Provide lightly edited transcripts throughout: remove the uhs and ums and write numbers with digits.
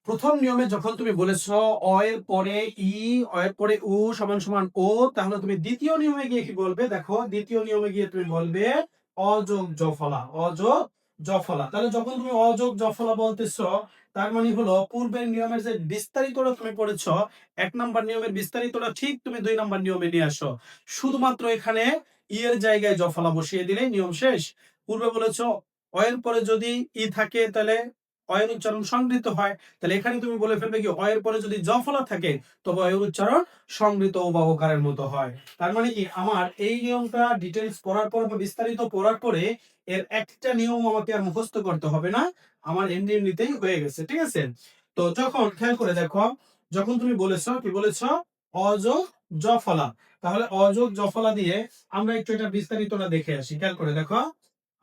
প্রথম নিয়মে যখন তুমি বলেছ অ এর পরে ই, অ এর পরে উ সমান সমান ও, তাহলে তুমি দ্বিতীয় নিয়মে গিয়ে কি বলবে? দেখো দ্বিতীয় নিয়মে গিয়ে তুমি বলবে অ যোগ জ ফলা, অ যোগ জ ফলা। তাহলে যখন তুমি অ যোগ জ ফলা বলতেছ, তার মানে হলো পূর্বের নিয়মের যে বিস্তারিতটা তুমি পড়েছ, ১ নাম্বার নিয়মের বিস্তারিতটা ঠিক তুমি ২ নাম্বার নিয়মে নিয়ে আসো। শুধুমাত্র এখানে ই এর জায়গায় জ ফলা বসিয়ে দিলেই নিয়ম শেষ। পূর্বে বলেছ অ এর পরে যদি ই থাকে তাহলে অ এর উচ্চারণ সংগৃহীত হয়। তাহলে এখানে তুমি বলে ফেলবে কি অ এর পরে যদি জ ফলা থাকে তবে অ এর উচ্চারণ সংগৃহীত ও বা ওকারের মতো হয়। তার মানে কি আমার এই নিয়মটা ডিটেইলস পড়ার পর বা বিস্তারিত পড়ার পরে এর একটা নিয়ম আমাকে আর মুখস্থ করতে হবে না, আমার এমনি এমনিতেই হয়ে গেছে। ঠিক আছে? তো যখন খেয়াল করে দেখো, যখন তুমি বলেছ কি বলেছ অ যোগ জ ফলা, তাহলে অ যোগ জ ফলা দিয়ে আমরা একটু এটা বিস্তারিতটা দেখে আসি। খেয়াল করে দেখো,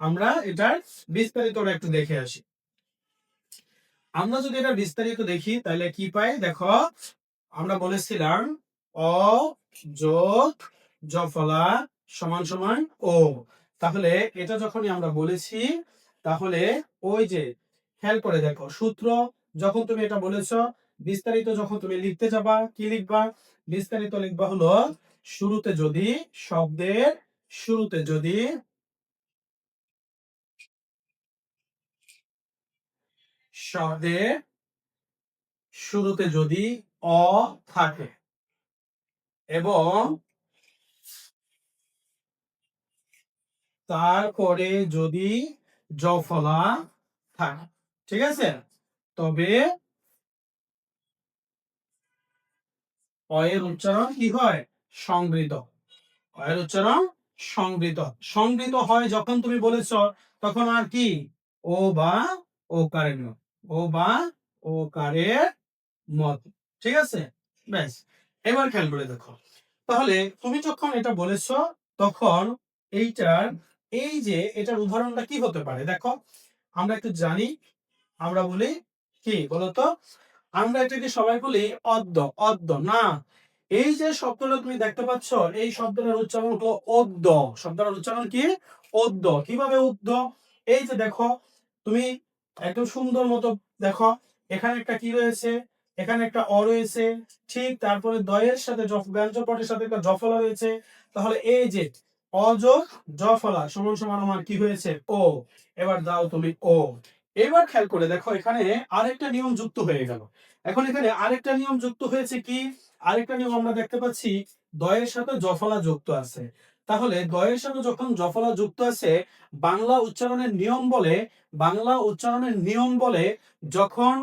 আমরা এটার বিস্তারিতটা একটু দেখে আসি। আমরা যদি এটা বিস্তারিত দেখি তাহলে কি পাই দেখো, আমরা বলেছিলাম অ যোগ জ ফলা সমান সমান ও। তাহলে এটা যখনই আমরা বলেছি, তাহলে ওই যে খেয়াল করে দেখো সূত্র, যখন তুমি এটা বলেছ বিস্তারিত যখন তুমি লিখতে যাবা কি লিখবা? বিস্তারিত লিখবা হলো শুরুতে যদি শব্দের শুরুতে যদি শব্দের শুরুতে যদি অ থাকে এবং তারপরে যদি জফলা থাকে, ঠিক আছে, তবে অ এর উচ্চারণ কি হয়? সংবৃত। অ এর উচ্চারণ সংবৃত। সংবৃত হয় যখন তুমি বলেছ তখন আর কি ও বা ওকারের মত, ও বা ওকারের মত। ঠিক আছে? ব্যাস। এবার খেয়াল করে দেখো, তাহলে তুমি যখন এটা বলেছ তখন এইটার এই যে এটার উদাহরণটা কি হতে পারে দেখো, আমরা একটু জানি, আমরা বলি কি বলতো, আমরা এটাকে সবাই বলি অদ্য, অদ্য না, এই যে শব্দটা তুমি দেখতে পাচ্ছ এই শব্দটার উচ্চারণ হলো অদ্য। শব্দটার উচ্চারণ কি? অদ্য। কিভাবে অদ্য? এই যে দেখো, তুমি একদম সুন্দর মতো দেখো, এখানে একটা কি রয়েছে, এখানে একটা অ রয়েছে, ঠিক তারপরে দয়ের সাথে ব্যঞ্জন পদের সাথে একটা জফলা রয়েছে। তাহলে এই যে অ যোগ জফলা সমান সমান আমার কি হয়েছে? ও। এবার দাও তুমি ও। এবার খেয়াল করে দেখো এখানে আরেকটা নিয়ম যুক্ত হয়ে গেল। এখন এখানে আরেকটা নিয়ম যুক্ত হয়েছে কি? আরেকটা নিয়ম আমরা দেখতে পাচ্ছি দয়ের সাথে জফলা যুক্ত আছে। তাহলে দয়ের সাথে যখন জফলা যুক্ত আছে, বাংলা উচ্চারণের নিয়ম বলে, বাংলা উচ্চারণের নিয়ম বলে যখন